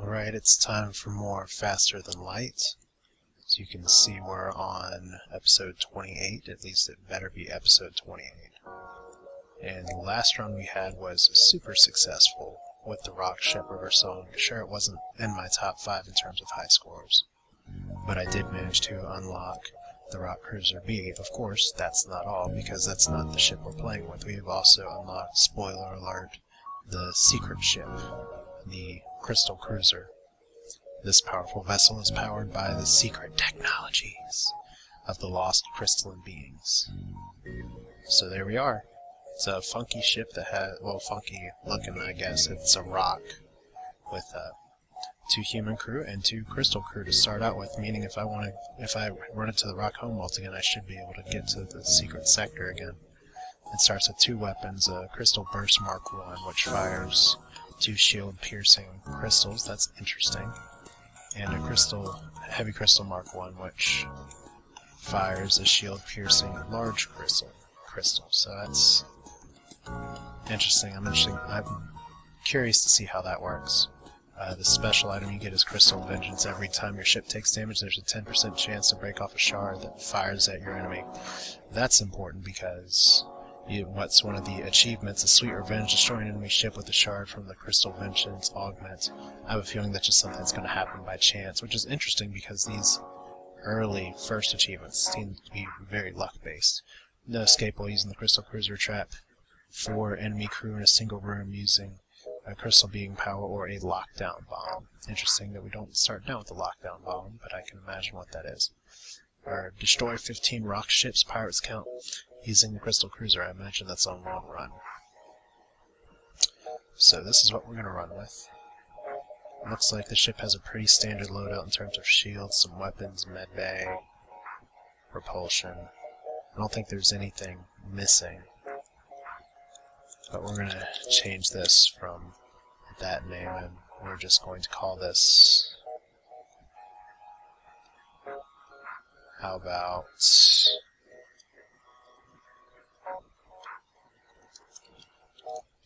Alright, it's time for more Faster Than Light. As you can see, we're on episode 28, at least it better be episode 28. And the last run we had was super successful with the rock ship river song. Sure, it wasn't in my top 5 in terms of high scores, but I did manage to unlock the rock cruiser B. Of course, that's not all, because that's not the ship we're playing with. We've also unlocked, spoiler alert, the secret ship, the crystal cruiser. This powerful vessel is powered by the secret technologies of the lost crystalline beings. So there we are. It's a funky ship that has, well, funky looking, I guess. It's a rock with 2 human crew and 2 crystal crew to start out with, meaning if I run into the rock homeworld again, I should be able to get to the secret sector again. It starts with 2 weapons, a Crystal Burst Mark 1, which fires 2 shield-piercing crystals, that's interesting, and a Heavy Crystal Mark 1, which fires a shield-piercing large crystal. So that's interesting. I'm curious to see how that works. The special item you get is Crystal Vengeance. Every time your ship takes damage, there's a 10% chance to break off a shard that fires at your enemy. That's important because what's one of the achievements, a Sweet Revenge, destroy an enemy ship with a shard from the Crystal Vengeance augment. I have a feeling that's just something that's going to happen by chance, which is interesting because these early first achievements seem to be very luck-based. No escape while using the Crystal Cruiser trap. 4 enemy crew in a single room using a crystal being power or a lockdown bomb. Interesting that we don't start down with a lockdown bomb, but I can imagine what that is. Or destroy 15 rock ships, pirates count, using the Crystal Cruiser. I imagine that's on one run. So this is what we're going to run with. Looks like the ship has a pretty standard loadout in terms of shields, some weapons, medbay, propulsion. I don't think there's anything missing. But we're going to change this from that name, and we're just going to call this... How about...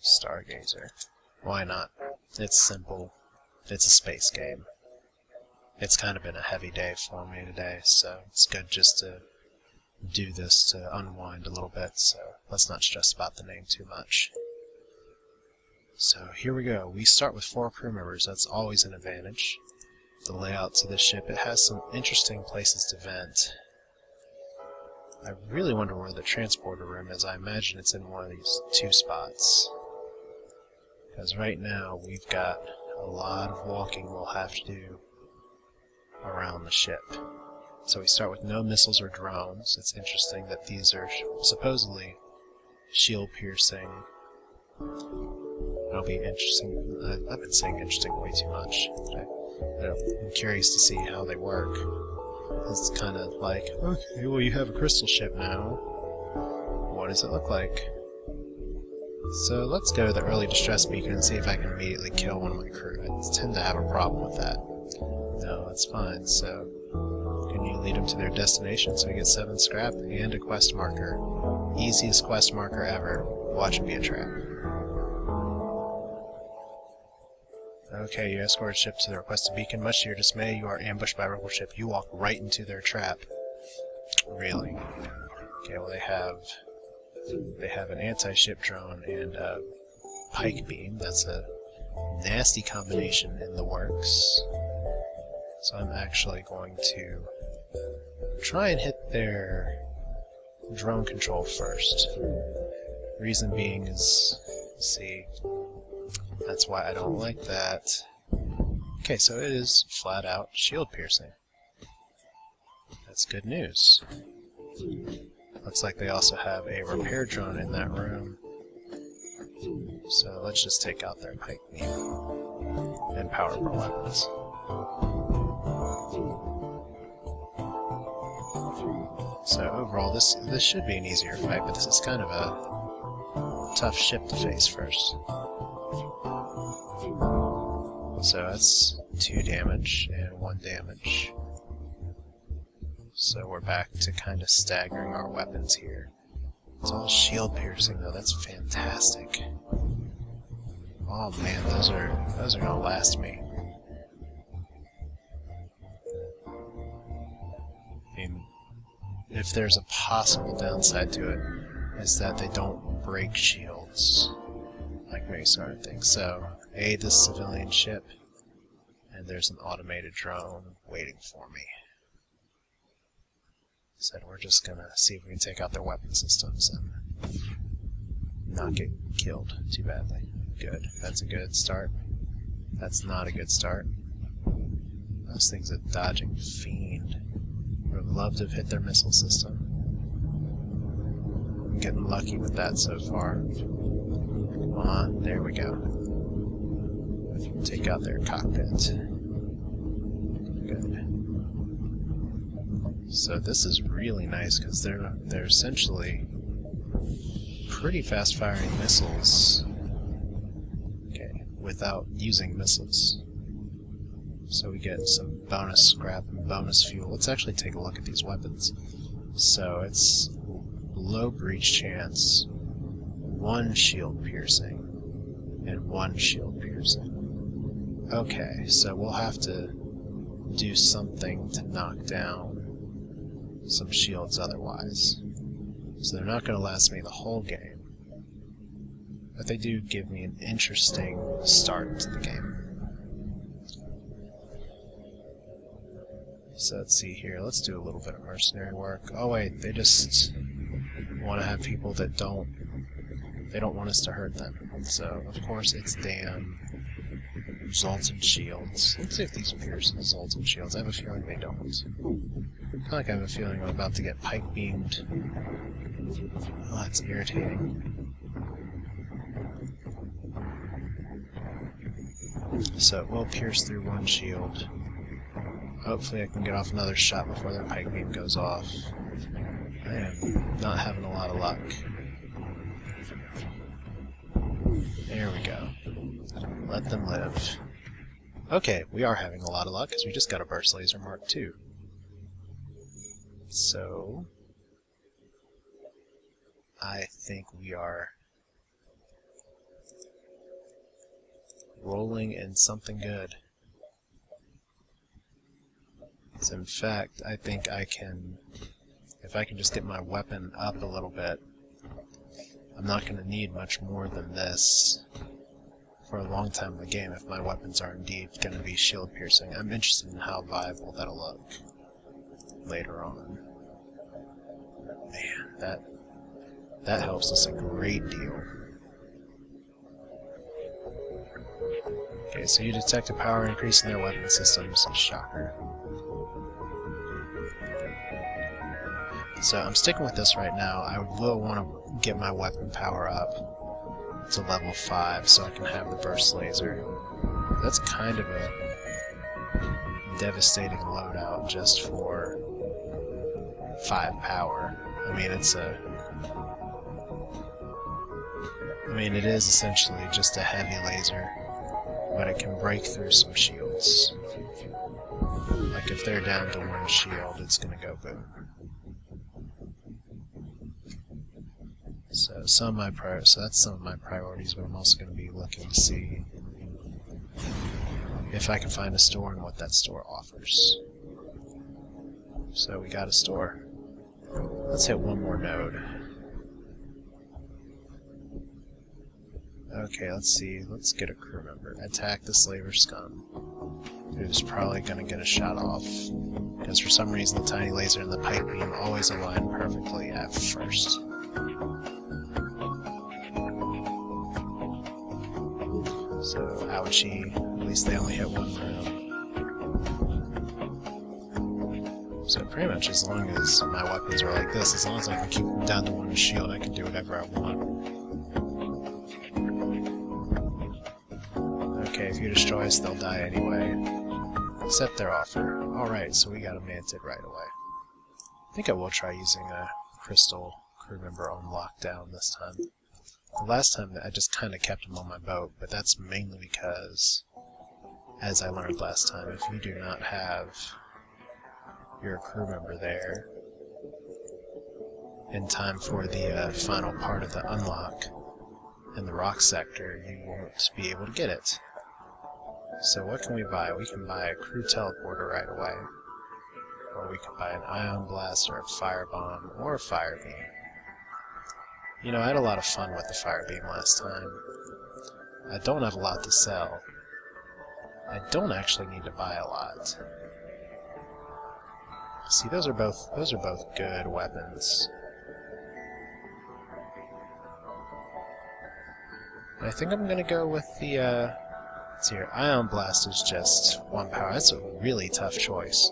Stargazer. Why not? It's simple. It's a space game. It's kind of been a heavy day for me today, so it's good just to do this to unwind a little bit, so let's not stress about the name too much. So here we go. We start with 4 crew members. That's always an advantage. The layout to this ship, it has some interesting places to vent. I really wonder where the transporter room is. I imagine it's in one of these 2 spots. Because right now we've got a lot of walking we'll have to do around the ship. So we start with no missiles or drones. It's interesting that these are supposedly shield-piercing. It'll be interesting. I've been saying interesting way too much. I'm curious to see how they work. It's kind of like, okay, well, you have a crystal ship now. What does it look like? So let's go to the early distress beacon and see if I can immediately kill one of my crew. I tend to have a problem with that. No, that's fine. So can you lead them to their destination? So we get 7 scrap and a quest marker. Easiest quest marker ever. Watch it be a trap. Okay, you escort ship to the requested beacon. Much to your dismay, you are ambushed by a rebel ship. You walk right into their trap. Really? Okay, well they have an anti-ship drone and a pike beam. That's a nasty combination in the works. So I'm actually going to try and hit their drone control first. Reason being is, see, that's why I don't like that. Okay, so it is flat out shield piercing. That's good news. Looks like they also have a repair drone in that room. So let's just take out their pike beam and power up our weapons. So overall, this should be an easier fight, but this is kind of a tough ship to face first. So that's 2 damage and 1 damage. So we're back to kind of staggering our weapons here. It's all shield piercing though, that's fantastic. Oh man, those are gonna last me. if there's a possible downside to it, is that they don't break shields like maybe certain things. So, this civilian ship, and there's an automated drone waiting for me. So we're just gonna see if we can take out their weapon systems and not get killed too badly. Good. That's a good start. That's not a good start. Those things are dodging fiend. Would have loved to have hit their missile system. I'm getting lucky with that so far. Come on, there we go. Take out their cockpit. Good. So this is really nice because they're essentially pretty fast firing missiles. Okay, without using missiles. So we get some bonus scrap and bonus fuel. Let's actually take a look at these weapons. So it's low breach chance, 1 shield piercing, and 1 shield piercing. Okay, so we'll have to do something to knock down some shields otherwise. So they're not going to last me the whole game. But they do give me an interesting start to the game. So let's see here, let's do a little bit of mercenary work. Oh wait, they just want to have people that they don't want us to hurt them. So, of course, it's damn Zoltan shields. Let's see if these pierce Zoltan shields. I have a feeling they don't. Kind of like I have a feeling I'm about to get pike beamed. Oh, that's irritating. So it will pierce through 1 shield. Hopefully I can get off another shot before their pike beam goes off. I am not having a lot of luck. There we go. Let them live. Okay, we are having a lot of luck because we just got a burst laser Mark II. So I think we are rolling in something good. So in fact, I think I can, if I can just get my weapon up a little bit, I'm not going to need much more than this for a long time in the game if my weapons are indeed going to be shield piercing. I'm interested in how viable that'll look later on. Man, that helps us a great deal. Okay, so you detect a power increase in their weapon systems. Shocker. So I'm sticking with this right now. I will want to get my weapon power up to level 5 so I can have the burst laser. That's kind of a devastating loadout just for 5 power. I mean, it is essentially just a heavy laser, but it can break through some shields. Like if they're down to 1 shield, it's gonna go boom. So that's some of my priorities, but I'm also going to be looking to see if I can find a store and what that store offers. So we got a store. Let's hit one more node. Okay, let's see. Let's get a crew member. Attack the slaver scum, who's probably going to get a shot off, because for some reason the tiny laser and the pike beam always align perfectly at first. So, ouchie. At least they only hit 1 round. So pretty much as long as my weapons are like this, as long as I can keep them down to 1 shield, I can do whatever I want. Okay, if you destroy us, they'll die anyway. Accept their offer. Alright, so we got a manted right away. I think I will try using a crystal crew member on lockdown this time. The last time I just kind of kept him on my boat, but that's mainly because, as I learned last time, if you do not have your crew member there in time for the final part of the unlock in the rock sector, you won't be able to get it. So what can we buy? We can buy a crew teleporter right away. Or we could buy an ion blast or a firebomb or a fire beam. You know, I had a lot of fun with the fire beam last time. I don't have a lot to sell. I don't actually need to buy a lot. See, those are both good weapons. I think I'm gonna go with the let's see here, Ion Blast is just 1 power. That's a really tough choice.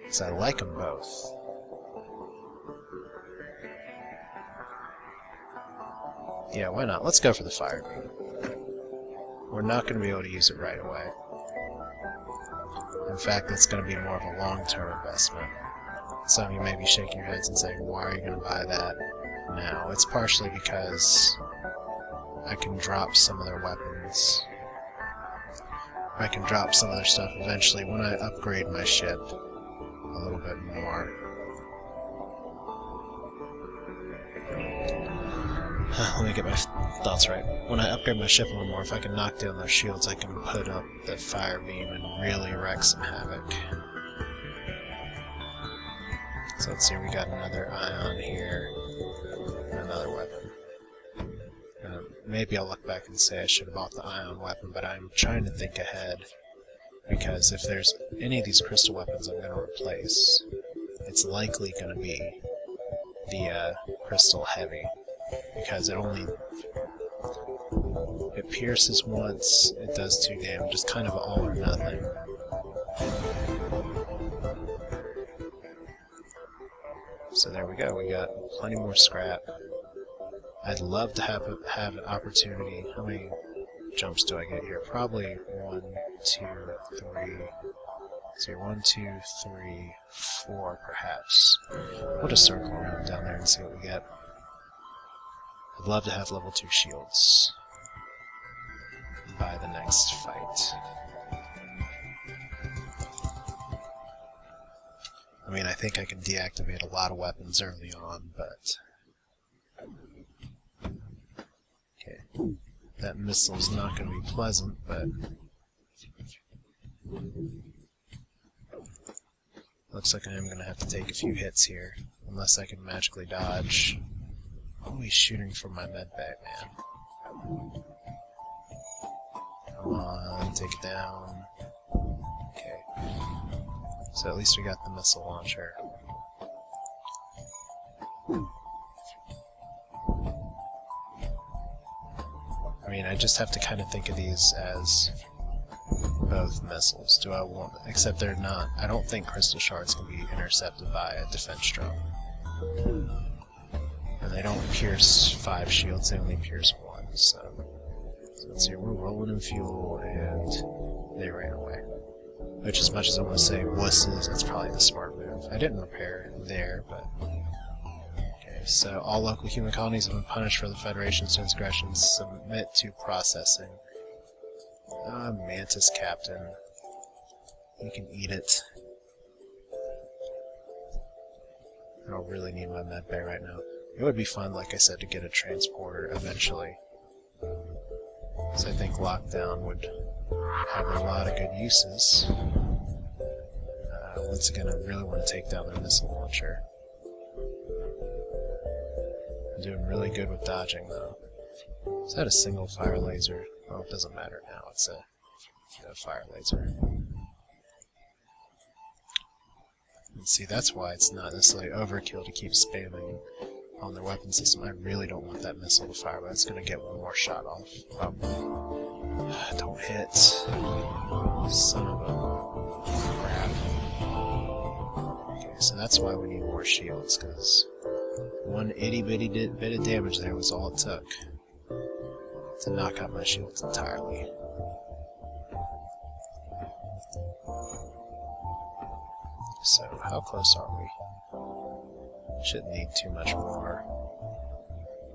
Because I like them both. Yeah, why not? Let's go for the fire beam. We're not going to be able to use it right away. In fact, it's going to be more of a long-term investment. Some of you may be shaking your heads and saying, why are you going to buy that now? It's partially because I can drop some of their weapons. I can drop some of their stuff eventually when I upgrade my ship a little bit more. Let me get my thoughts right. When I upgrade my ship a little more, if I can knock down those shields, I can put up the fire beam and really wreck some havoc. So let's see, we got another ion here, another weapon. Maybe I'll look back and say I should have bought the ion weapon, but I'm trying to think ahead, because if there's any of these crystal weapons I'm going to replace, it's likely going to be the crystal heavy. Because it pierces once, it does 2 damage, it's kind of all or nothing. So there we go, we got plenty more scrap. I'd love to have an opportunity. How many jumps do I get here? Probably 1, 2, 3. So 1, 2, 3, 4 perhaps. We'll just circle around down there and see what we get. I'd love to have level 2 shields by the next fight. I mean, I think I can deactivate a lot of weapons early on, but... Okay. That missile's not going to be pleasant, but... Looks like I am going to have to take a few hits here, unless I can magically dodge. Oh, he's shooting from my medbay, man. Come on, take it down. Okay. So at least we got the missile launcher. I mean, I just have to kind of think of these as both missiles. Do I want... Except they're not... I don't think crystal shards can be intercepted by a defense drone. And they don't pierce 5 shields, they only pierce 1, so let's see, we're rolling in fuel, and they ran away. Which, as much as I want to say wusses, that's probably the smart move. I didn't repair there, but... Okay, so all local human colonies have been punished for the Federation's transgressions. Submit to processing. Mantis Captain. You can eat it. I don't really need my medbay right now. It would be fun, like I said, to get a transporter eventually. So I think lockdown would have a lot of good uses. Once again, I really want to take down their missile launcher. I'm doing really good with dodging, though. Is that a single fire laser? Well, it doesn't matter now. It's a fire laser. And see, that's why it's not necessarily overkill to keep spamming on their weapon system. I really don't want that missile to fire, but it's going to get one more shot off. Don't hit. Son of a crap. Okay, so that's why we need more shields, because one itty-bitty bit of damage there was all it took to knock out my shields entirely. So, how close are we? Shouldn't need too much more.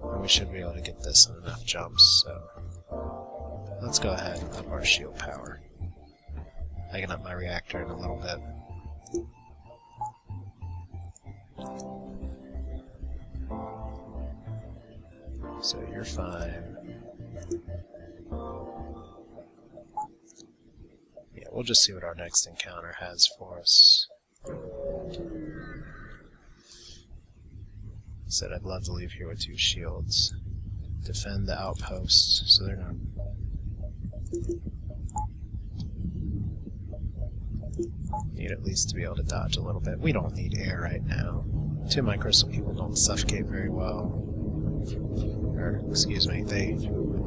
And we should be able to get this in enough jumps, so... Let's go ahead and up our shield power. I can up my reactor in a little bit. So you're fine. Yeah, we'll just see what our next encounter has for us. said I'd love to leave here with 2 shields. Defend the outposts, so they're not... Need at least to be able to dodge a little bit. We don't need air right now. 2 microscope people don't suffocate very well. Or, excuse me, they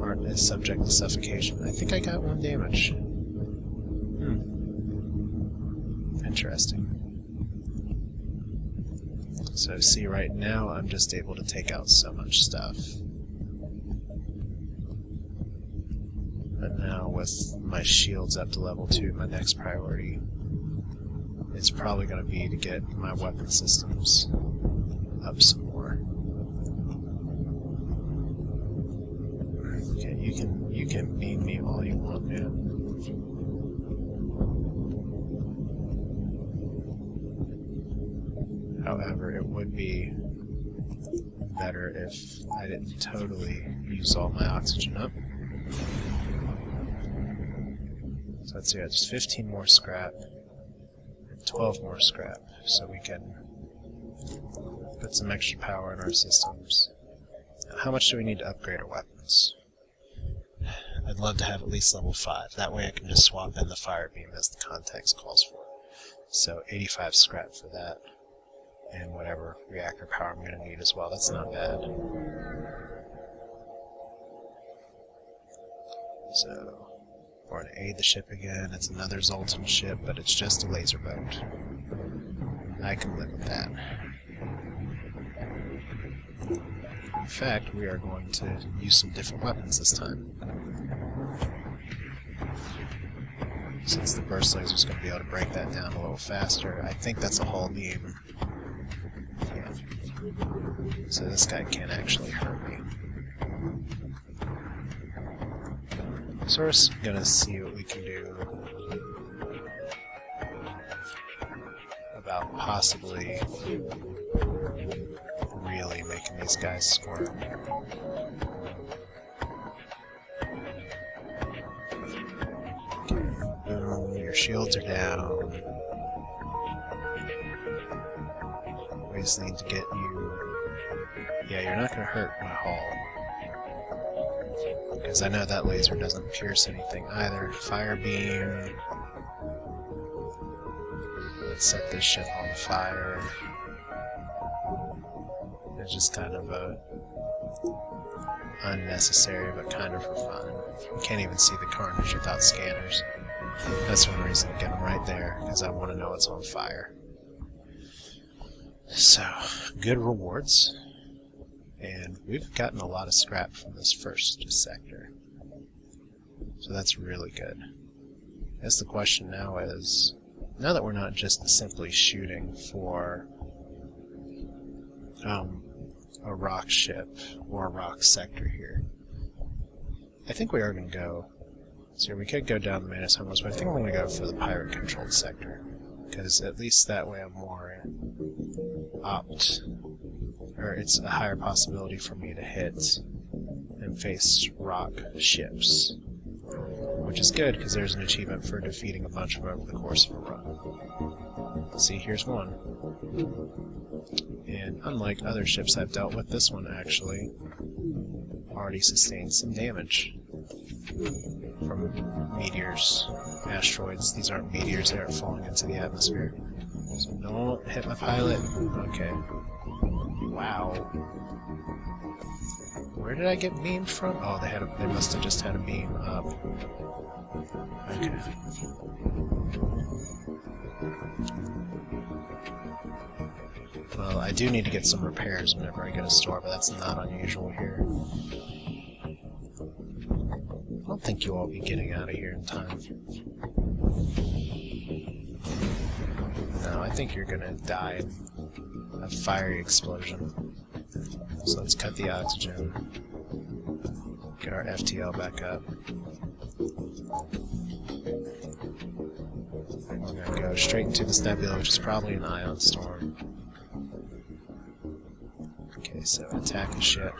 aren't as subject to suffocation. I think I got 1 damage. Interesting. So see, right now I'm just able to take out so much stuff. But now with my shields up to level 2, my next priority is probably going to be to get my weapon systems up some more. Okay, you can beam me all you want, man. However, it would be better if I didn't totally use all my oxygen up. So let's see, just 15 more scrap, and 12 more scrap, so we can put some extra power in our systems. Now, how much do we need to upgrade our weapons? I'd love to have at least level 5. That way I can just swap in the fire beam as the context calls for. So 85 scrap for that. And whatever reactor power I'm going to need as well. That's not bad. So, we're going to aid the ship again. It's another Zoltan ship, but it's just a laser boat. I can live with that. In fact, we are going to use some different weapons this time. Since the burst laser is going to be able to break that down a little faster, I think that's a hull beam. So this guy can't actually hurt me. So we're just gonna see what we can do about possibly really making these guys squirm. Okay, boom, your shields are down. We just need to get you... Yeah, you're not going to hurt my hull. Because I know that laser doesn't pierce anything either. Fire beam. Let's set this ship on fire. It's just kind of unnecessary, but kind of for fun. You can't even see the carnage without scanners. That's one reason to get them right there, because I want to know it's on fire. So, good rewards. And we've gotten a lot of scrap from this first sector. So that's really good. I guess the question now is, now that we're not just simply shooting for a rock ship or a rock sector here, I think we are going to go... So we could go down the Manus Homos, but I think I'm going to go for the pirate-controlled sector. Because at least that way I'm more or it's a higher possibility for me to hit and face rock ships. Which is good, because there's an achievement for defeating a bunch of them over the course of a run. See, here's one. And unlike other ships I've dealt with, this one actually already sustained some damage from meteors, asteroids. These aren't meteors, they aren't falling into the atmosphere. So don't hit my pilot. Okay. Wow. Where did I get beamed from? Oh, they must have just had a beam up. Okay. Well, I do need to get some repairs whenever I get a store, but that's not unusual here. I don't think you'll all be getting out of here in time. No, I think you're gonna die in a fiery explosion. So let's cut the oxygen. Get our FTL back up. We're gonna go straight into this nebula, which is probably an ion storm. Okay, so attack the ship.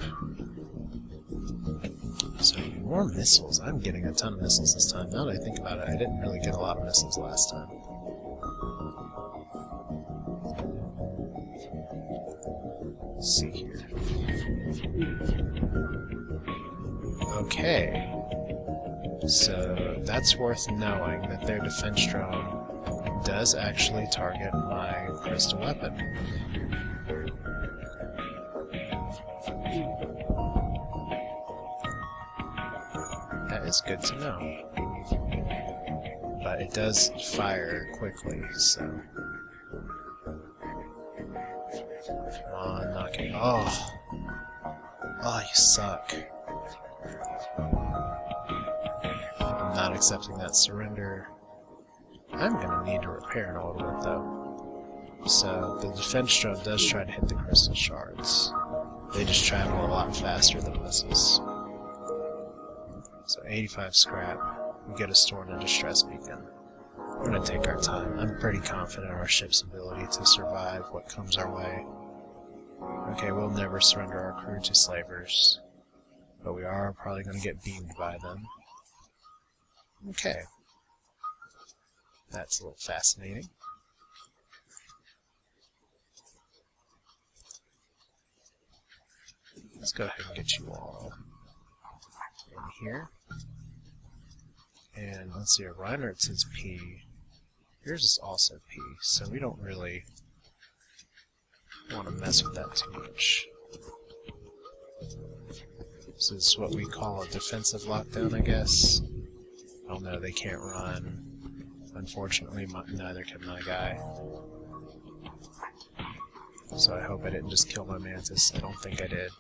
So more missiles. I'm getting a ton of missiles this time. Now that I think about it, I didn't really get a lot of missiles last time. Let's see here. Okay. So that's worth knowing that their defense drone does actually target my crystal weapon. That is good to know. But it does fire quickly, so... Come on, knock it. Oh! Oh, you suck. I'm not accepting that surrender. I'm gonna need to repair in order to work, though. So, the defense drone does try to hit the crystal shards. They just travel a lot faster than missiles. So 85 scrap. We get a store and a distress beacon. We're gonna take our time. I'm pretty confident in our ship's ability to survive what comes our way. Okay, we'll never surrender our crew to slavers, but we are probably gonna get beamed by them. Okay. That's a little fascinating. Let's go ahead and get you all in here. And let's see, Reinert's is P. Yours is also P, so we don't really want to mess with that too much. This is what we call a defensive lockdown, I guess. Oh no, they can't run. Unfortunately, neither can my guy. So I hope I didn't just kill my mantis. I don't think I did.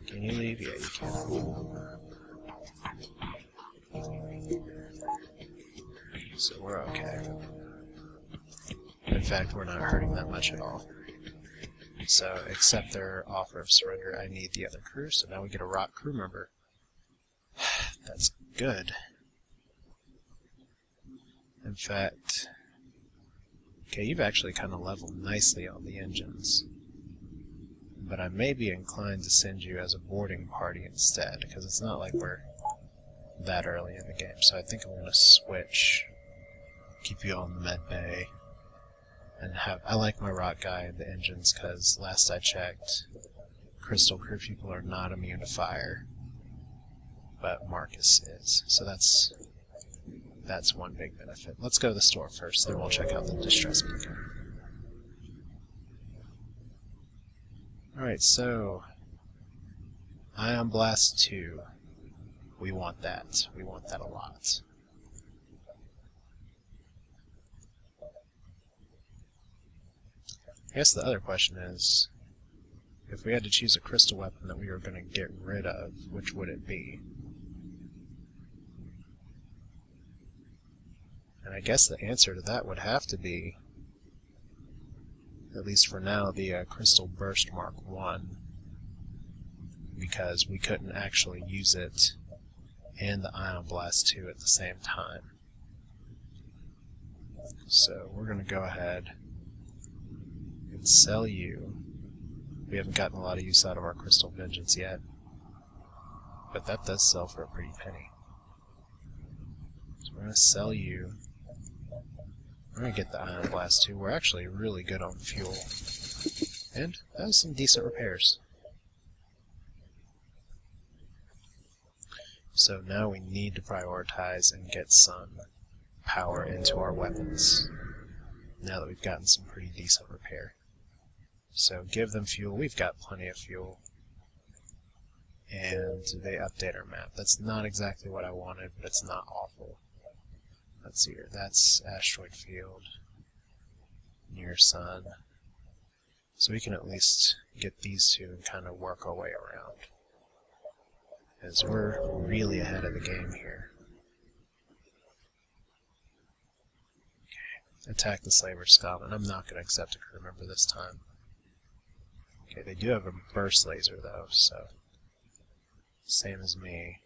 Can you leave? Yeah, you can. So we're okay. In fact, we're not hurting that much at all. So, accept their offer of surrender. I need the other crew, so now we get a rock crew member. That's good. In fact... Okay, you've actually kind of leveled nicely on the engines. But I may be inclined to send you as a boarding party instead, because it's not like we're that early in the game. So I think I'm going to switch, keep you on the med bay, and have... I like my rock guy in the engines, because last I checked, crystal crew people are not immune to fire, but Marcus is. So that's one big benefit. Let's go to the store first, then we'll check out the distress beacon. Alright, so Ion Blast 2. We want that. We want that a lot. I guess the other question is, if we had to choose a crystal weapon that we were going to get rid of, which would it be? And I guess the answer to that would have to be, at least for now, the Crystal Burst Mark I, because we couldn't actually use it and the Ion Blast 2 at the same time. So we're going to go ahead and sell you. We haven't gotten a lot of use out of our Crystal Vengeance yet, but that does sell for a pretty penny. So we're going to sell you. We're going to get the Ion Blast 2. We're actually really good on fuel. And that was some decent repairs. So now we need to prioritize and get some power into our weapons, now that we've gotten some pretty decent repair. So give them fuel. We've got plenty of fuel. And they update our map. That's not exactly what I wanted, but it's not awful. Let's see here. That's Asteroid Field. Near Sun. So we can at least get these two and kind of work our way around, as we're really ahead of the game here. Okay. Attack the Slaver Scum, and I'm not going to accept a crew member this time. Okay, they do have a burst laser though, so same as me.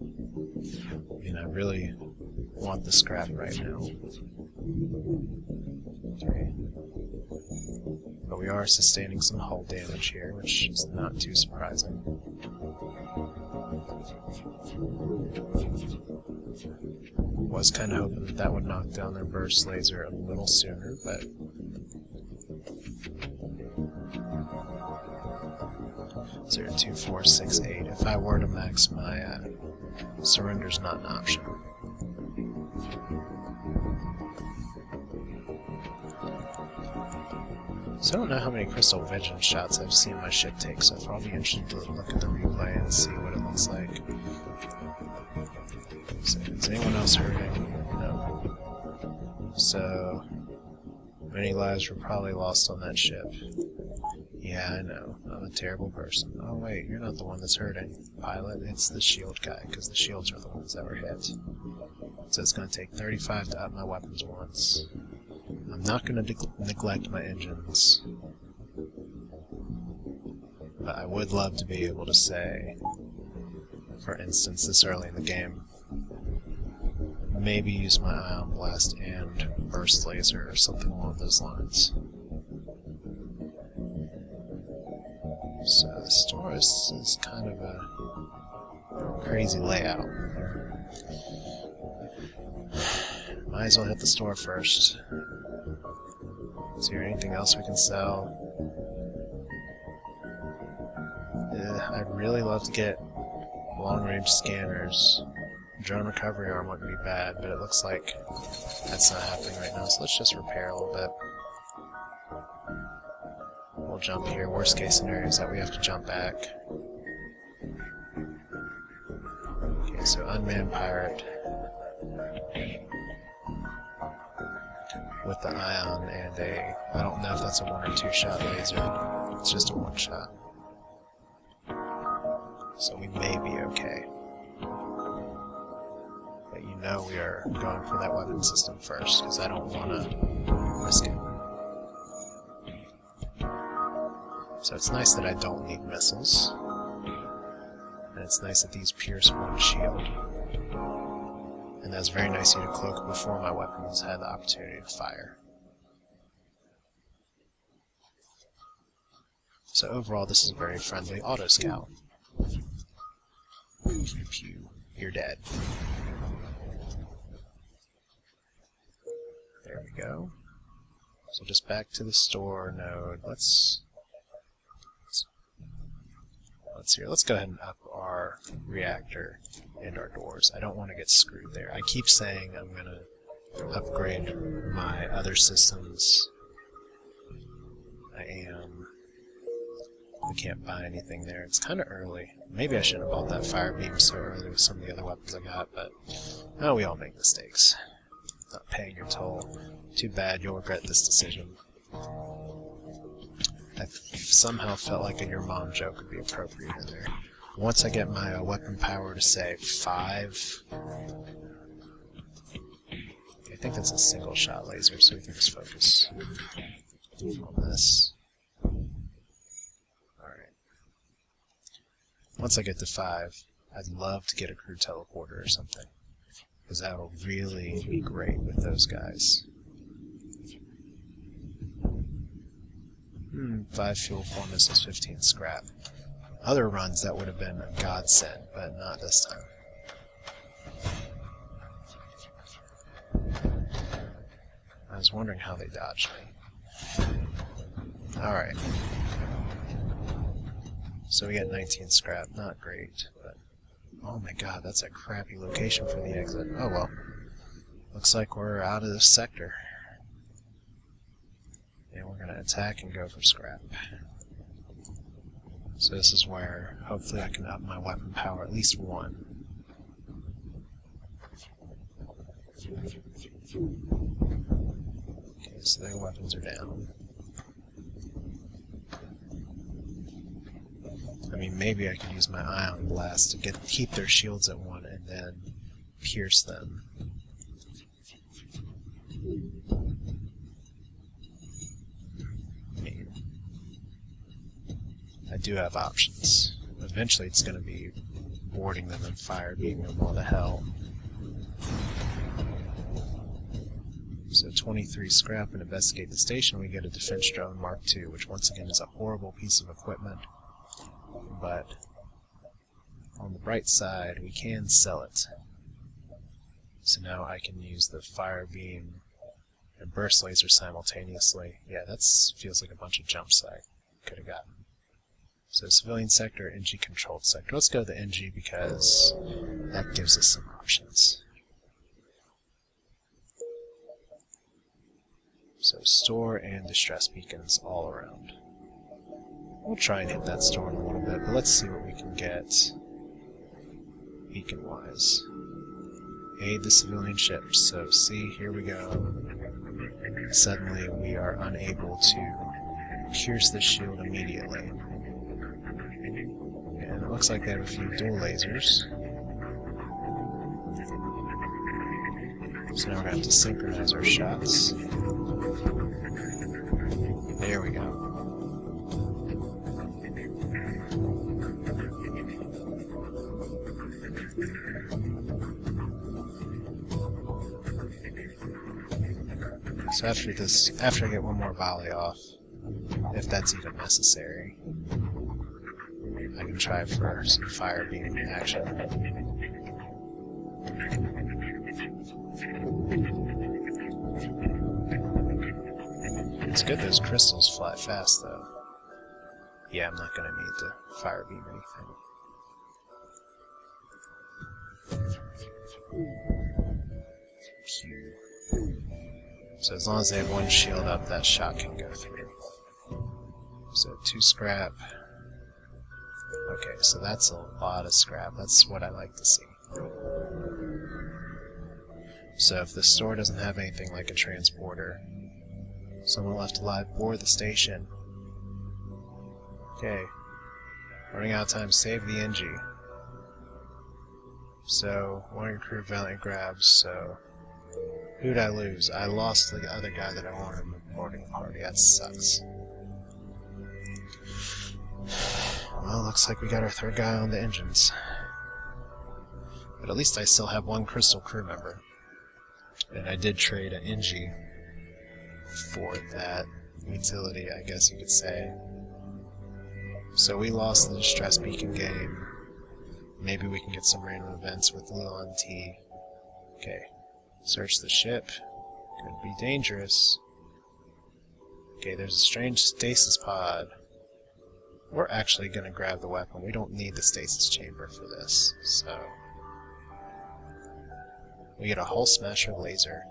I mean, I really want the scrap right now. Okay. But we are sustaining some hull damage here, which is not too surprising. Was kind of hoping that that would knock down their burst laser a little sooner, but 02468. If I were to max my surrender's not an option. So I don't know how many Crystal Vision shots I've seen my ship take, so I'll be interested to look at the replay and see what it looks like. So, is anyone else hurting? No. So, many lives were probably lost on that ship. Yeah, I know. I'm a terrible person. Oh wait, you're not the one that's hurting. Pilot, it's the shield guy, because the shields are the ones that were hit. So it's going to take 35 to up my weapons once. I'm not going to neglect my engines. But I would love to be able to say, for instance, this early in the game, maybe use my Ion Blast and Burst Laser or something along those lines. So the store is kind of a crazy layout. Might as well hit the store first. Is there anything else we can sell? I'd really love to get long-range scanners. Drone recovery arm wouldn't be bad, but it looks like that's not happening right now, so let's just repair a little bit. We'll jump here. Worst case scenario is that we have to jump back. Okay, so unmanned pirate with the Ion and a, I don't know if that's a 1 or 2 shot laser. It's just a 1 shot. So we may be okay. But you know we are going for that weapon system first, because I don't want to risk it. So it's nice that I don't need missiles. And it's nice that these pierce 1 shield. And that's very nice of you to cloak before my weapons had the opportunity to fire. So overall, this is a very friendly auto-scout. Pew pew. You're dead. There we go. So just back to the store node. Let's go ahead and up our reactor and our doors. I don't want to get screwed there. I keep saying I'm going to upgrade my other systems. We can't buy anything there. It's kind of early. Maybe I shouldn't have bought that fire beam so early with some of the other weapons I got, but oh, we all make mistakes. Not paying your toll. Too bad, you'll regret this decision. I somehow felt like a your mom joke would be appropriate in there. Once I get my weapon power to say 5, I think that's a single shot laser, so we can just focus on this. Once I get to 5, I'd love to get a crew teleporter or something, because that will really be great with those guys. 5 fuel, 4 missiles, 15 scrap. Other runs that would have been a godsend, but not this time. I was wondering how they dodged me. Alright. So we got 19 scrap, not great, but oh my god, that's a crappy location for the exit. Oh well. Looks like we're out of this sector. And we're gonna attack and go for scrap. So this is where hopefully I can up my weapon power at least 1. Okay, so their weapons are down. I mean, maybe I could use my Ion Blast to keep their shields at 1 and then pierce them. I mean, I do have options. Eventually it's going to be boarding them and fire beaming them all to hell. So 23 scrap and investigate the station, we get a defense drone Mark II, which once again is a horrible piece of equipment. But on the bright side, we can sell it. So now I can use the fire beam and burst laser simultaneously. Yeah, that feels like a bunch of jumps I could have gotten. So civilian sector, NG controlled sector. Let's go to the NG because that gives us some options. So store and distress beacons all around. We'll try and hit that store in a little bit, but let's see what we can get beacon-wise. Aid the civilian ships. So see, here we go. Suddenly we are unable to pierce the shield immediately. And it looks like they have a few dual lasers. So now we're going to have to synchronize our shots. There we go. So after I get one more volley off, if that's even necessary, I can try for some fire beam action. It's good those crystals fly fast, though. Yeah, I'm not going to need to fire beam anything. So as long as they have one shield up, that shot can go through. So 2 scrap. Okay, so that's a lot of scrap. That's what I like to see. So if the store doesn't have anything like a transporter, someone left alive board the station. Okay. Running out of time, save the NG. So, one of your crew valiantly grabs, so... Who'd I lose? I lost the other guy that I wanted in the boarding party. That sucks. Well, looks like we got our 3rd guy on the engines. But at least I still have 1 crystal crew member. And I did trade an NG for that utility, I guess you could say. So we lost the distress beacon game. Maybe we can get some random events with Leon T. Okay. Search the ship. Could be dangerous. Okay, there's a strange stasis pod. We're actually going to grab the weapon. We don't need the stasis chamber for this, so... We get a hull smasher laser.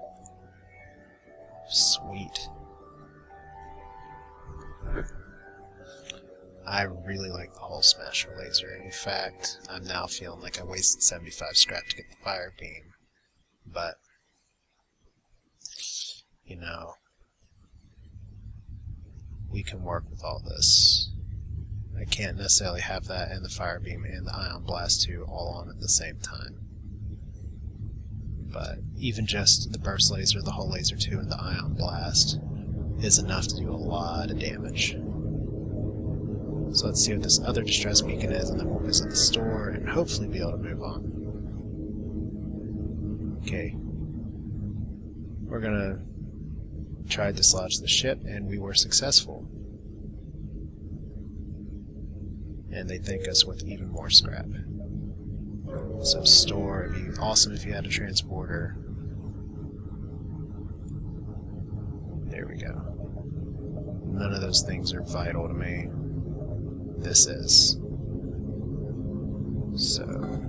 Sweet. I really like the hull smasher laser. In fact, I'm now feeling like I wasted 75 scrap to get the fire beam. But... you know, we can work with all this. I can't necessarily have that and the fire beam and the ion blast 2 all on at the same time. But even just the burst laser, the hull laser 2, and the ion blast is enough to do a lot of damage. So let's see what this other distress beacon is, and then we'll visit the store and hopefully be able to move on. Okay. We're gonna try to dislodge the ship, and we were successful. And they thank us with even more scrap. So store, it'd be awesome if you had a transporter. There we go. None of those things are vital to me. This is. So,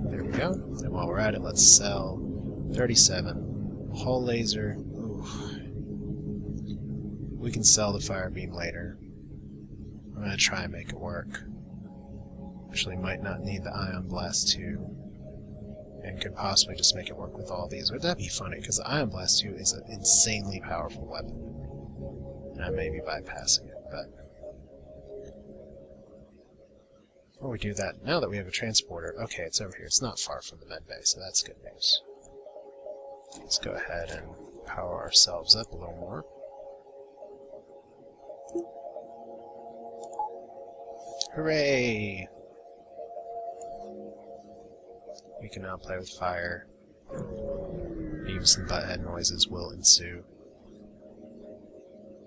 there we go. And while we're at it, let's sell 37. Hull laser. Oof. We can sell the fire beam later. I'm going to try and make it work. Actually, might not need the ion blast 2. And could possibly just make it work with all these. Would that be funny? Because the ion blast 2 is an insanely powerful weapon. And I may be bypassing it, but... before we do that, now that we have a transporter, okay, it's over here. It's not far from the med bay, so that's good news. Let's go ahead and power ourselves up a little more. Hooray! We can now play with fire. Beavis and butthead noises will ensue.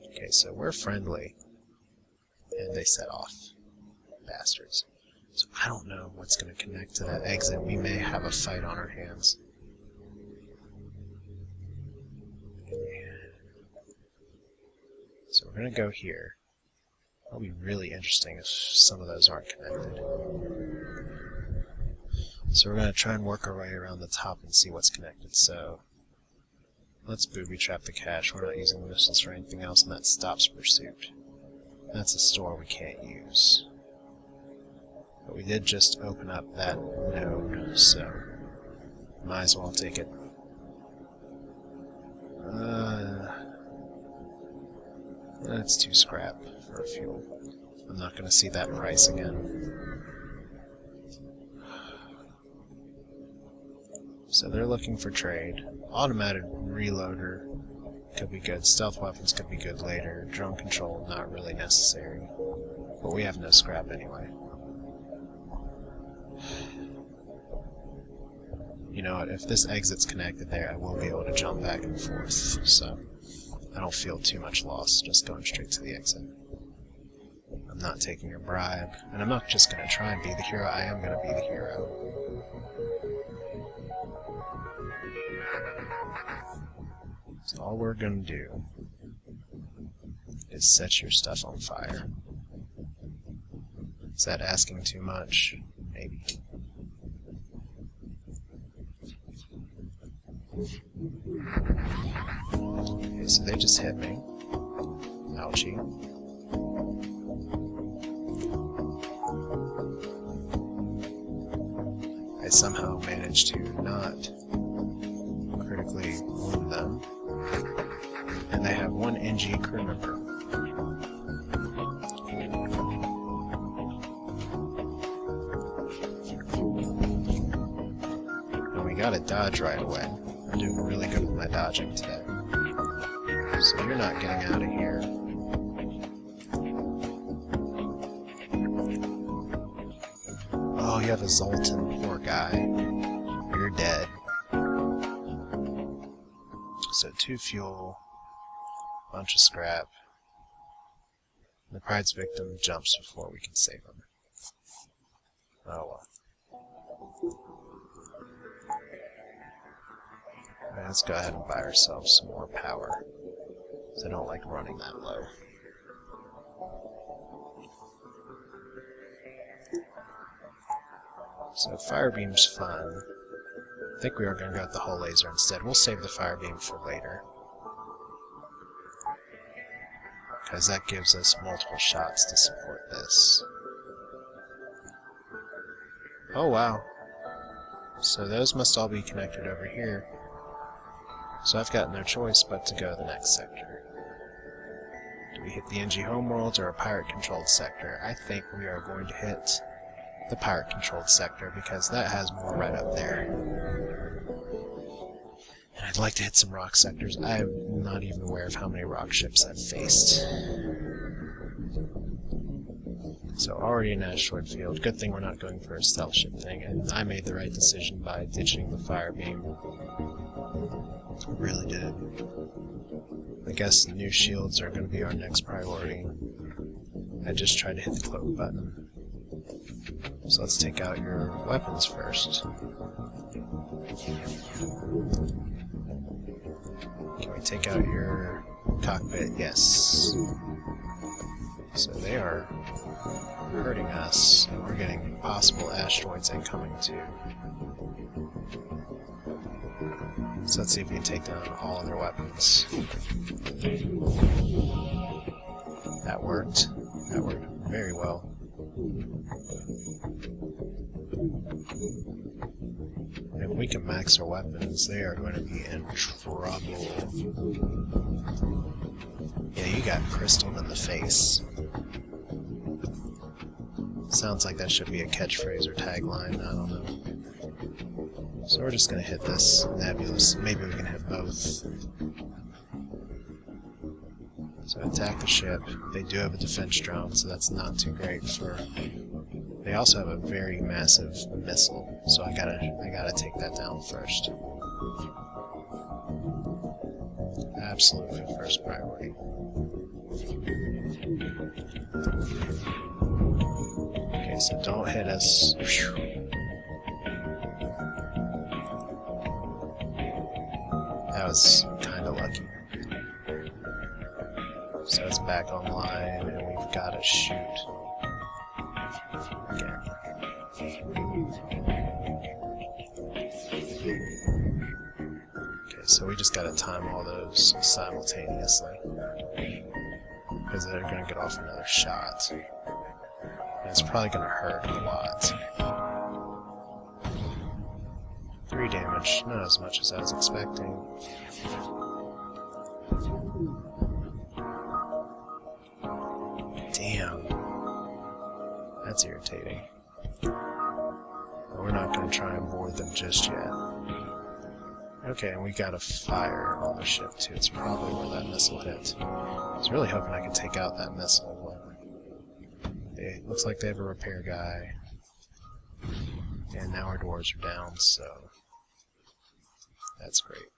Okay, so we're friendly. And they set off. Bastards. So I don't know what's going to connect to that exit. We may have a fight on our hands. So we're going to go here. That'll be really interesting if some of those aren't connected. So we're going to try and work our way around the top and see what's connected. So let's booby trap the cache. We're not using the missiles for anything else, and that stops pursuit. That's a store we can't use. But we did just open up that node, so might as well take it. That's 2 scrap for fuel. I'm not going to see that price again. So they're looking for trade. Automated reloader could be good. Stealth weapons could be good later. Drone control, not really necessary. But we have no scrap anyway. You know what, if this exit's connected there, I will be able to jump back and forth, so I don't feel too much loss just going straight to the exit. I'm not taking a bribe, and I'm not just going to try and be the hero, I am going to be the hero. So all we're going to do is set your stuff on fire. Is that asking too much? Maybe. Okay, so they just hit me. Ouchie. I somehow managed to not critically wound them. And they have 1 NG crew member. And we gotta dodge right away. I'm doing really good with my dodging today. So you're not getting out of here. Oh, you have a Zoltan, poor guy. You're dead. So 2 fuel, bunch of scrap. The pride's victim jumps before we can save him. Oh well. Alright, let's go ahead and buy ourselves some more power. Because I don't like running that low. So fire beam's fun. I think we are going to go with the hull laser instead. We'll save the fire beam for later. Because that gives us multiple shots to support this. Oh wow. So those must all be connected over here. So I've got no choice but to go to the next sector. Do we hit the NG homeworlds or a pirate-controlled sector? I think we are going to hit the pirate-controlled sector because that has more right up there. And I'd like to hit some rock sectors. I'm not even aware of how many rock ships I've faced. So already an asteroid field. Good thing we're not going for a stealth ship thing. And I made the right decision by ditching the fire beam. Really did. I guess the new shields are going to be our next priority. I just tried to hit the cloak button. So let's take out your weapons first. Can we take out your cockpit? Yes. So they are hurting us, and we're getting possible asteroids incoming too. So let's see if we can take down all of their weapons. That worked. That worked very well. If we can max our weapons, they are going to be in trouble. Yeah, you got crystal in the face. Sounds like that should be a catchphrase or tagline, I don't know. So we're just going to hit this nebulous. Maybe we can hit both. So attack the ship. They do have a defense drone, so that's not too great for... They also have a very massive missile, so I gotta take that down first. Absolutely first priority. Okay, so don't hit us. That was kinda lucky. So it's back online, and we've got to shoot again. Okay, so we just got to time all those simultaneously, because they're going to get off another shot. And it's probably going to hurt a lot. 3 damage, not as much as I was expecting. Damn. That's irritating. But we're not going to try and board them just yet. Okay, and we got a fire on the ship too. It's probably where that missile hit. I was really hoping I could take out that missile. It looks like they have a repair guy. And now our doors are down, so that's great.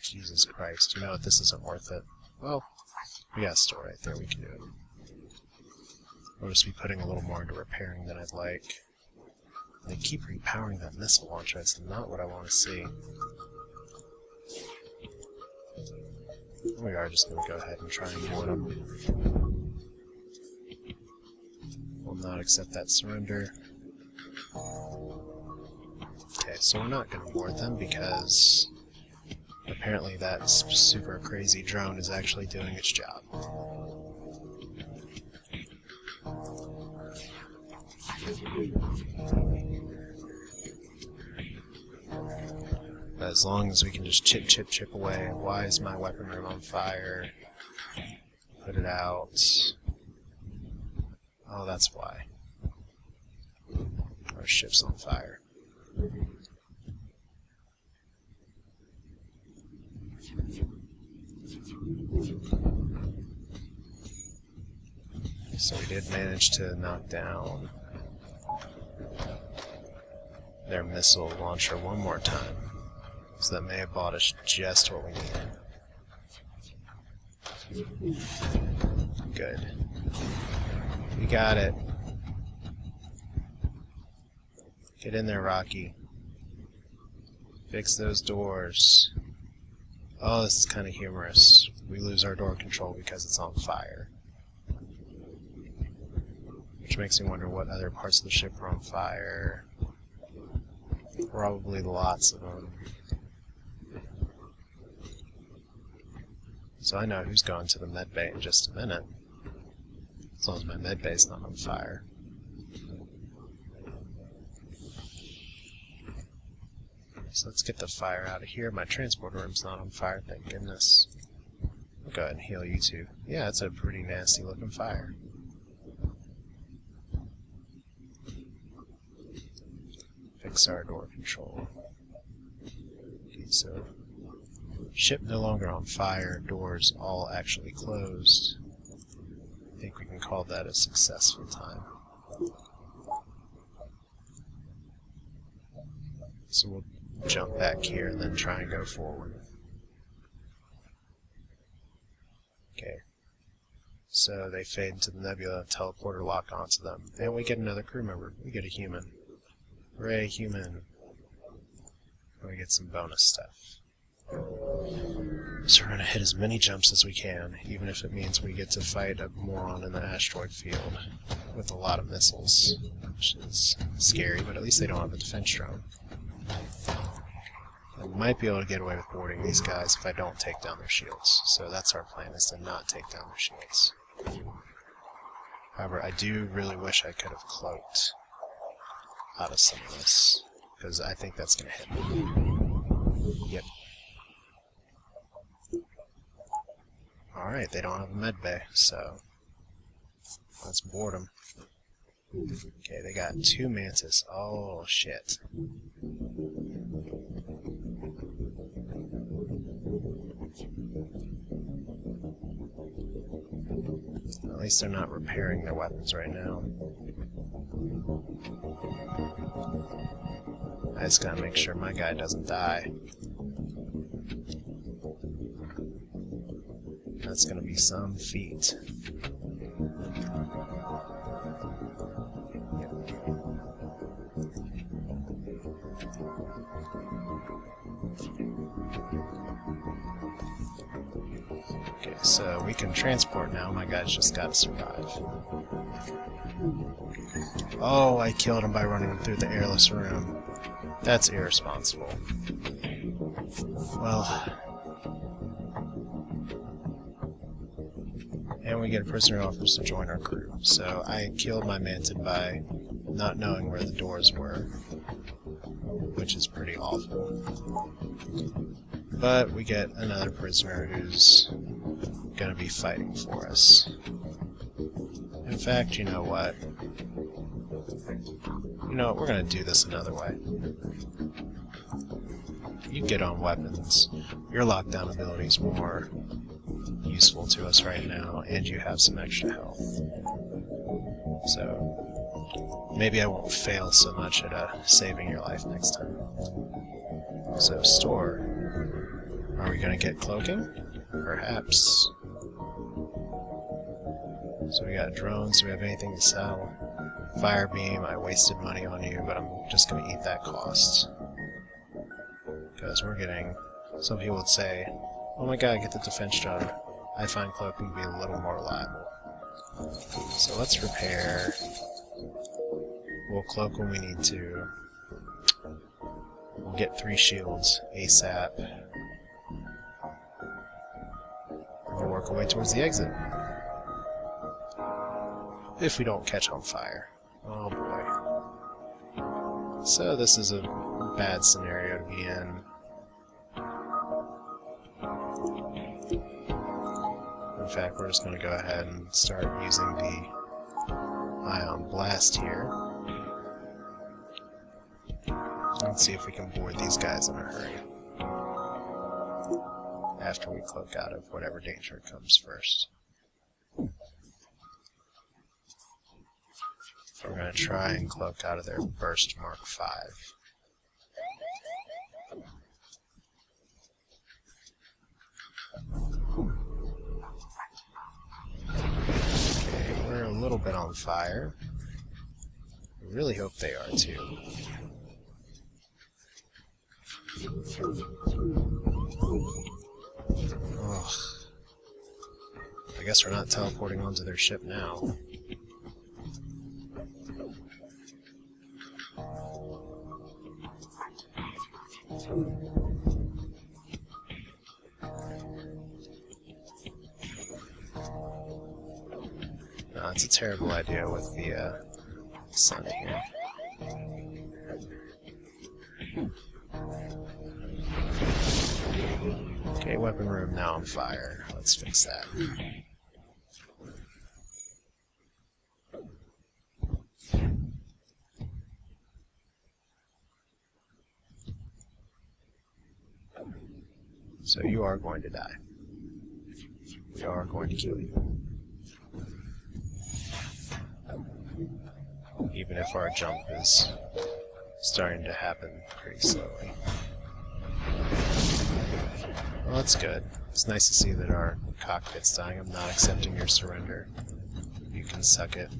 Jesus Christ, you know what, this isn't worth it. Well, we got a store right there, we can do it. We'll just be putting a little more into repairing than I'd like. They keep repowering that missile launcher, that's not what I want to see. We are just going to go ahead and try and board them. Will not accept that surrender. Okay, so we're not going to board them because apparently that super crazy drone is actually doing its job. But as long as we can just chip away. Why is my weapon room on fire? Put it out. Oh, that's why. Our ship's on fire. So we did manage to knock down their missile launcher one more time. So that may have bought us just what we needed. Good. We got it. Get in there, Rocky. Fix those doors. Oh, this is kind of humorous. We lose our door control because it's on fire. Which makes me wonder what other parts of the ship are on fire. Probably lots of them. So I know who's going to the med bay in just a minute. As long as my med bay's not on fire. So let's get the fire out of here. My transporter room's not on fire, thank goodness. I'll go ahead and heal you two. Yeah, it's a pretty nasty looking fire. Fix our door control. Okay, so ship no longer on fire, doors all actually closed. I think we can call that a successful time. So we'll jump back here and then try and go forward. Okay. So they fade into the nebula, teleporter lock onto them, and we get another crew member. We get a human. Hooray, human. And we get some bonus stuff. So we're going to hit as many jumps as we can, even if it means we get to fight a moron in the asteroid field with a lot of missiles, which is scary, but at least they don't have a defense drone. I might be able to get away with boarding these guys if I don't take down their shields. So that's our plan, is to not take down their shields. However, I do really wish I could have cloaked out of some of this, because I think that's going to hit me. Yep. Alright, they don't have a med bay, so let's board them. Okay, they got 2 mantis. Oh, shit. At least they're not repairing their weapons right now. I just gotta make sure my guy doesn't die. That's gonna be some feat. So we can transport now. My guy's just got to survive. Oh, I killed him by running him through the airless room. That's irresponsible. Well... And we get a prisoner who offers to join our crew. So I killed my Manton by not knowing where the doors were, which is pretty awful. But we get another prisoner who's going to be fighting for us. In fact, you know what? We're going to do this another way. You get on weapons. Your lockdown ability is more useful to us right now, and you have some extra health. So, maybe I won't fail so much at saving your life next time. So, store. Are we going to get cloaking? Perhaps. So we got drones. Do we have anything to sell? Fire beam. I wasted money on you, but I'm just going to eat that cost. Because we're getting... Some people would say, oh my god, get the defense job. I find cloaking to be a little more reliable. So let's repair. We'll cloak when we need to. We'll get 3 shields ASAP. We'll work our way towards the exit. If we don't catch on fire. Oh boy. So this is a bad scenario to be in. In fact, we're just going to go ahead and start using the ion blast here. Let's see if we can board these guys in a hurry. After we cloak out of whatever danger comes first. We're going to try and cloak out of their burst Mark 5. Okay, we're a little bit on fire. I really hope they are too. Ugh. I guess we're not teleporting onto their ship now. No, it's a terrible idea with the sun here. Okay, weapon room now on fire. Let's fix that. So you are going to die. We are going to kill you. Even if our jump is starting to happen pretty slowly. Well, that's good. It's nice to see that our cockpit's dying. I'm not accepting your surrender. You can suck it.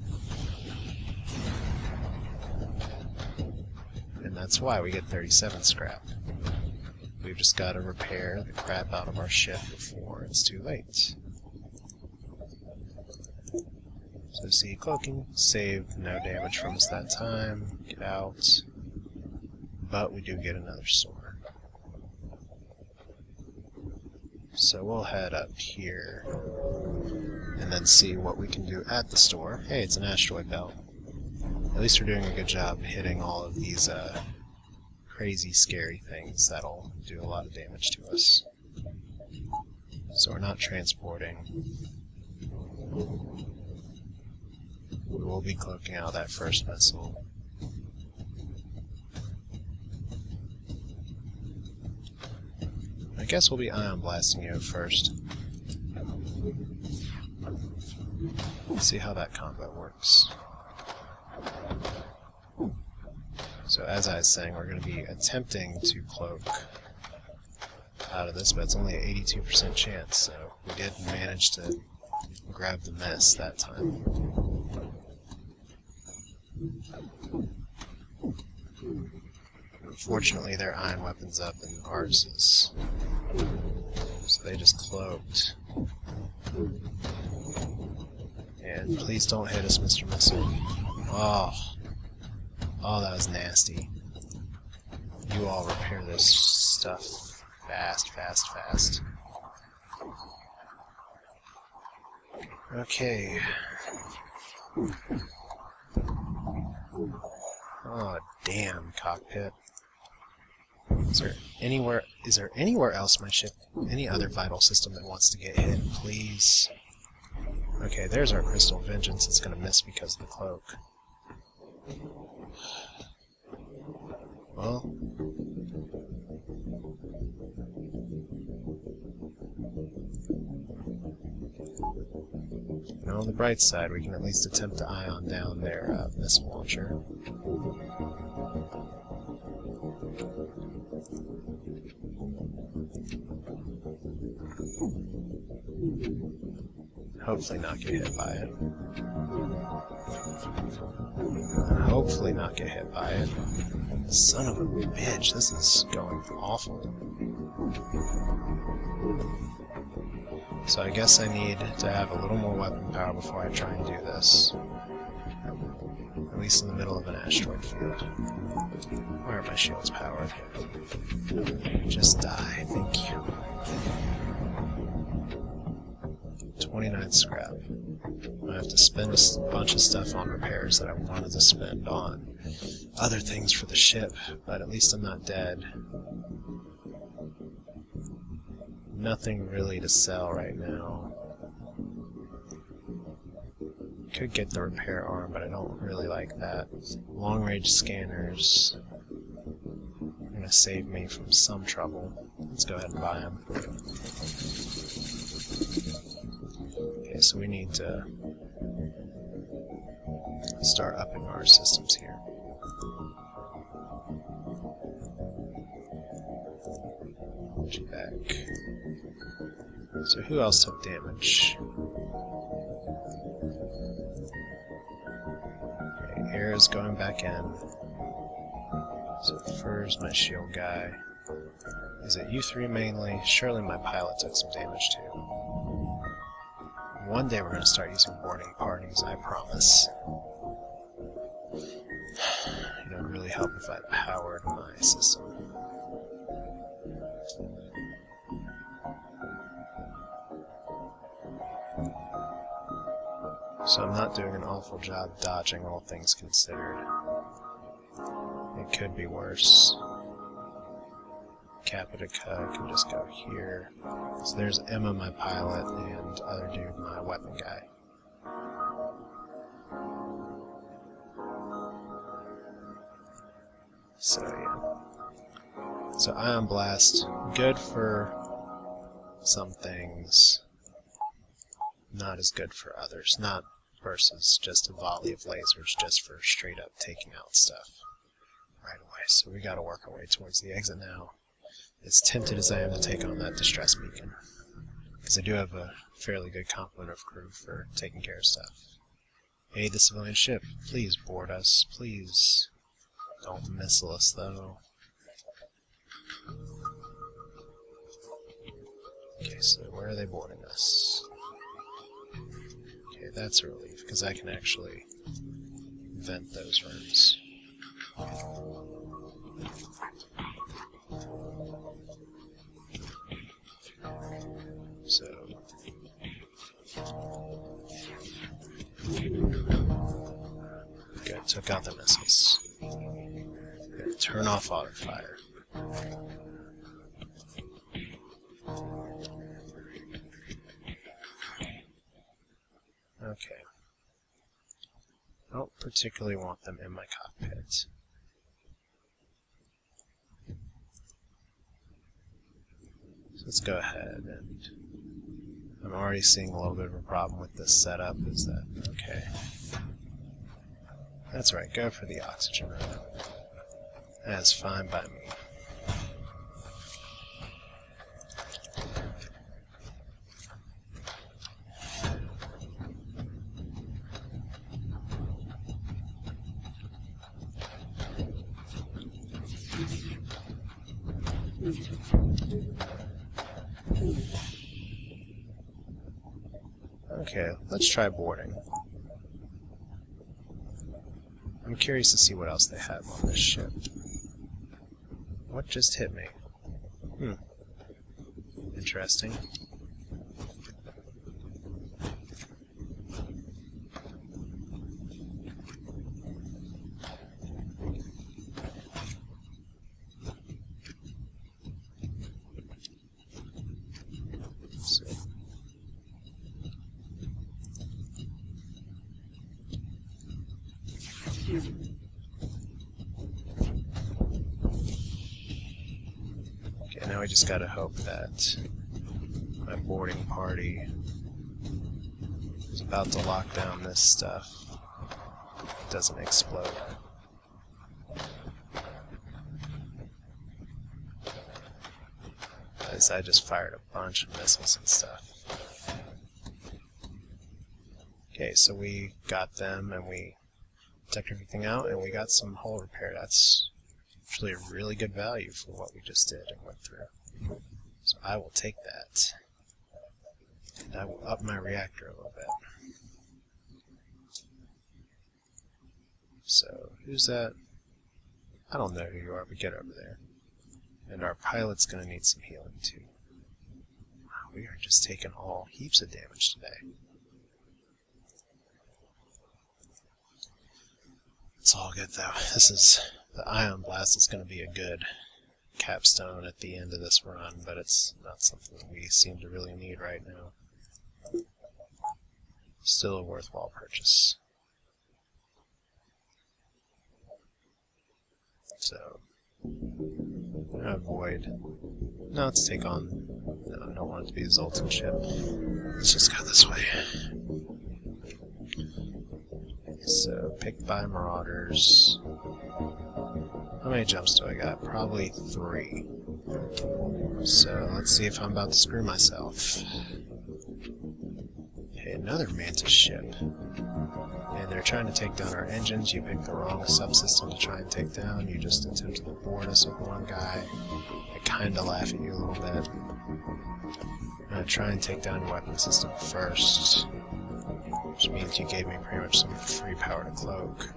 And that's why we get 37 scrap. We've just got to repair the crap out of our ship before it's too late. So see, cloaking, saved, no damage from us that time, get out, but we do get another sword. So we'll head up here, and then see what we can do at the store. Hey, it's an asteroid belt. At least we're doing a good job hitting all of these crazy, scary things that'll do a lot of damage to us. So we're not transporting. We will be cloaking out that first missile. I guess we'll be ion blasting you first. See how that combo works. So as I was saying, we're going to be attempting to cloak out of this, but it's only an 82% chance, so we did manage to grab the miss that time. Unfortunately, their ion weapon's up and ours is. So they just cloaked. again. Please don't hit us, Mr. Missile. Oh. Oh, that was nasty. You all repair this stuff fast, fast, fast. Okay. Oh, damn, cockpit. Is there anywhere else my ship, any other vital system that wants to get hit, please? Okay, there's our Crystal Vengeance. It's gonna miss because of the cloak. Well, you know, on the bright side, we can at least attempt to ion down their missile launcher. Hopefully not get hit by it. Hopefully not get hit by it. Son of a bitch, this is going awful. So I guess I need to have a little more weapon power before I try and do this. At least in the middle of an asteroid field. Where are my shields powered? Just die, thank you. 29 scrap. I have to spend a bunch of stuff on repairs that I wanted to spend on other things for the ship, but at least I'm not dead. Nothing really to sell right now. Could get the repair arm, but I don't really like that. Long-range scanners are going to save me from some trouble. Let's go ahead and buy them. Okay, so we need to start upping our systems here. Put you back. So who else took damage? Okay, air is going back in. So first my shield guy. Is it you three mainly? Surely my pilot took some damage too. One day we're going to start using boarding parties, I promise. You know, it would really help if I powered my system. So I'm not doing an awful job dodging, all things considered. It could be worse. Capitica can just go here. So there's Emma, my pilot, and other dude, my weapon guy. So yeah. So Ion Blast, good for some things, not as good for others. Not versus just a volley of lasers, just for straight up taking out stuff right away. So we gotta work our way towards the exit now. As tempted as I am to take on that distress beacon, because I do have a fairly good complement of crew for taking care of stuff. Aid the civilian ship. Please board us. Please. Don't missile us, though. Okay, so where are they boarding us? Okay, that's a relief, because I can actually vent those rooms. So, good, took out the missiles. Good, turn off auto fire. Okay. I don't particularly want them in my cockpit. So let's go ahead and... I'm already seeing a little bit of a problem with this setup, is that... Okay. That's right, go for the oxygen room. That's fine by me. Okay, let's try boarding. I'm curious to see what else they have on this ship. What just hit me? Interesting. Okay, now we just gotta hope that my boarding party is about to lock down this stuff. It doesn't explode. As I just fired a bunch of missiles and stuff. Okay, so we got them and we took everything out and we got some hull repair. That's actually a really good value for what we just did and went through. So I will take that. And I will up my reactor a little bit. So, who's that? I don't know who you are, but get over there. And our pilot's going to need some healing too. Wow, we are just taking all heaps of damage today. It's all good though. The Ion Blast is going to be a good capstone at the end of this run, but it's not something that we seem to really need right now. Still a worthwhile purchase. So, avoid. No, let's take on. No, I don't want it to be a Zoltan ship. Let's just go this way. So, picked by Marauders. How many jumps do I got? Probably 3. So, let's see if I'm about to screw myself. Okay, another Mantis ship. And they're trying to take down our engines. You picked the wrong subsystem to try and take down. You just attempted to board us with one guy. I kinda laugh at you a little bit. I'm gonna try and take down your weapon system first. Which means you gave me pretty much some free power to cloak.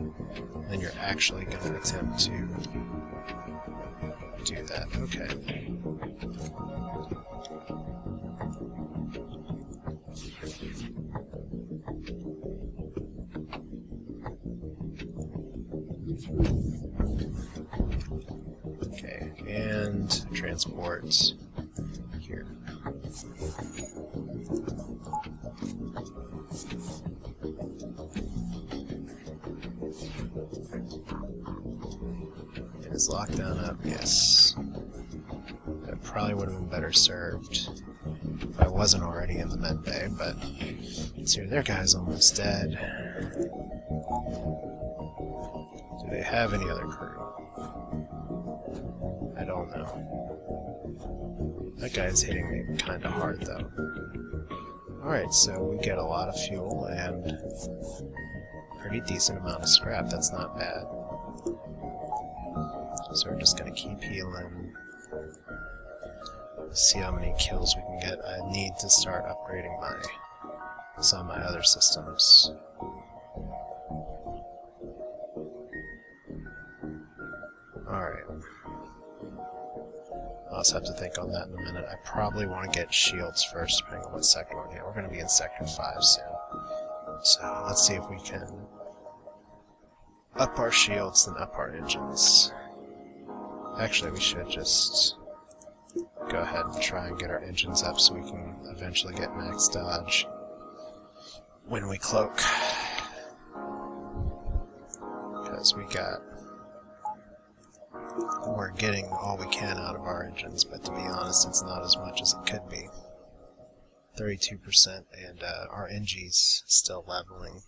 Then you're actually gonna attempt to do that. Okay. Okay, and transport here. Is lockdown up? Yes. That probably would have been better served if I wasn't already in the med bay, but let's see, their guy's almost dead. Do they have any other crew? I don't know. That guy's hitting me kinda hard though. Alright, so we get a lot of fuel and pretty decent amount of scrap. That's not bad. So we're just gonna keep healing. See how many kills we can get. I need to start upgrading some of my other systems. Alright. I'll just have to think on that in a minute. I probably want to get shields first, depending on what sector we're in. We're going to be in Sector 5 soon. So let's see if we can up our shields, then up our engines. Actually, we should just go ahead and try and get our engines up so we can eventually get max dodge when we cloak. Because we're getting all we can out of our engines, but to be honest, it's not as much as it could be. 32%, and our NG's still leveling.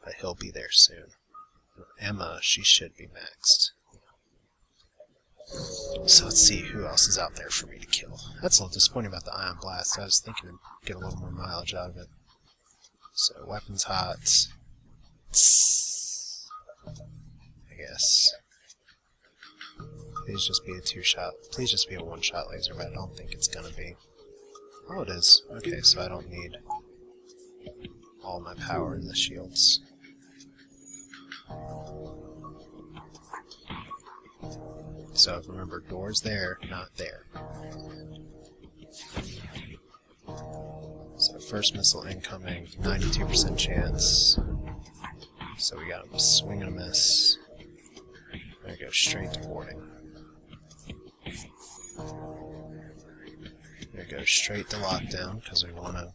But he'll be there soon. Emma, she should be maxed. So let's see who else is out there for me to kill. That's a little disappointing about the Ion Blast. I was thinking I'd get a little more mileage out of it. So, weapons hot. I guess. Please just be a 2-shot. Please just be a 1-shot laser, but I don't think it's gonna be. Oh, it is. Okay, so I don't need all my power in the shields. So remember, doors there, not there. So first missile incoming, 92% chance. So we got him a swing and a miss. There we go, straight to boarding. There we go, straight to lockdown, because we want to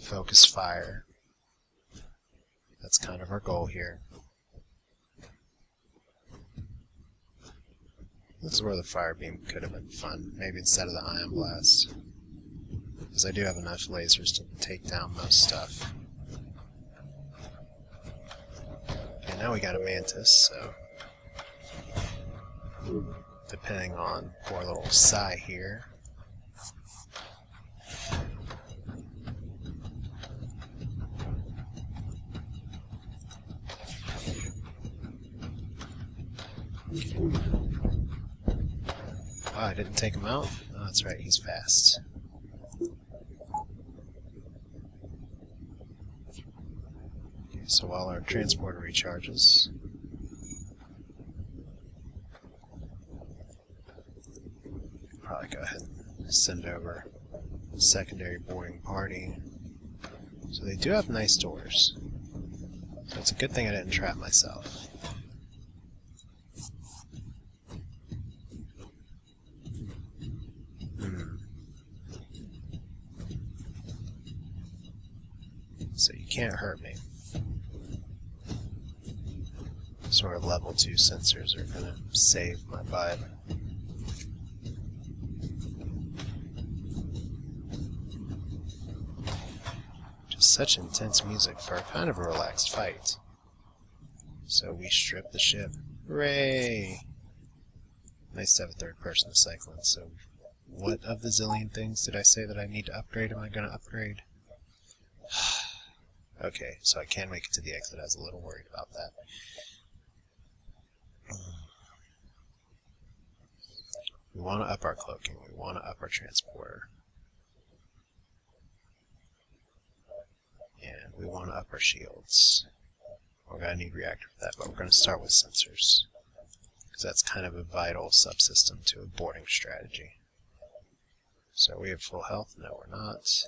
focus fire. That's kind of our goal here. This is where the fire beam could have been fun, maybe instead of the ion blast. Because I do have enough lasers to take down most stuff. Okay, now we got a mantis, so depending on poor little Psy here. Oh, I didn't take him out? Oh, that's right, he's fast. Okay, so while our transporter recharges, probably go ahead and send over a secondary boarding party. So they do have nice doors. So it's a good thing I didn't trap myself. So you can't hurt me. Sort of level 2 sensors are gonna save my butt. Just such intense music for kind of a relaxed fight. So we strip the ship. Hooray! Nice to have a third person to cycle in. So what of the zillion things did I say that I need to upgrade am I gonna upgrade? Okay, so I can make it to the exit. I was a little worried about that. We want to up our cloaking. We want to up our transporter. And we want to up our shields. We're going to need reactor for that, but we're going to start with sensors. Because that's kind of a vital subsystem to a boarding strategy. So we have full health? No, we're not.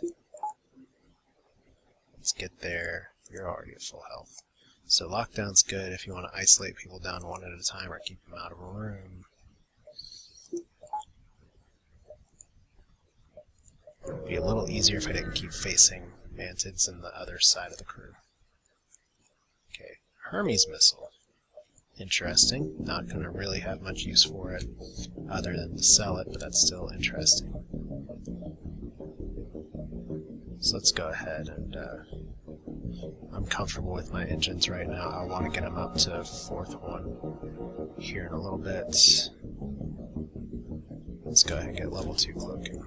Let's get there. You're already at full health. So lockdown's good if you want to isolate people down one at a time or keep them out of a room. It'd be a little easier if I didn't keep facing mantids and the other side of the crew. Okay, Hermes missile. Interesting. Not going to really have much use for it other than to sell it, but that's still interesting. So let's go ahead and I'm comfortable with my engines right now. I want to get them up to 4th one here in a little bit. Let's go ahead and get level 2 cloaking.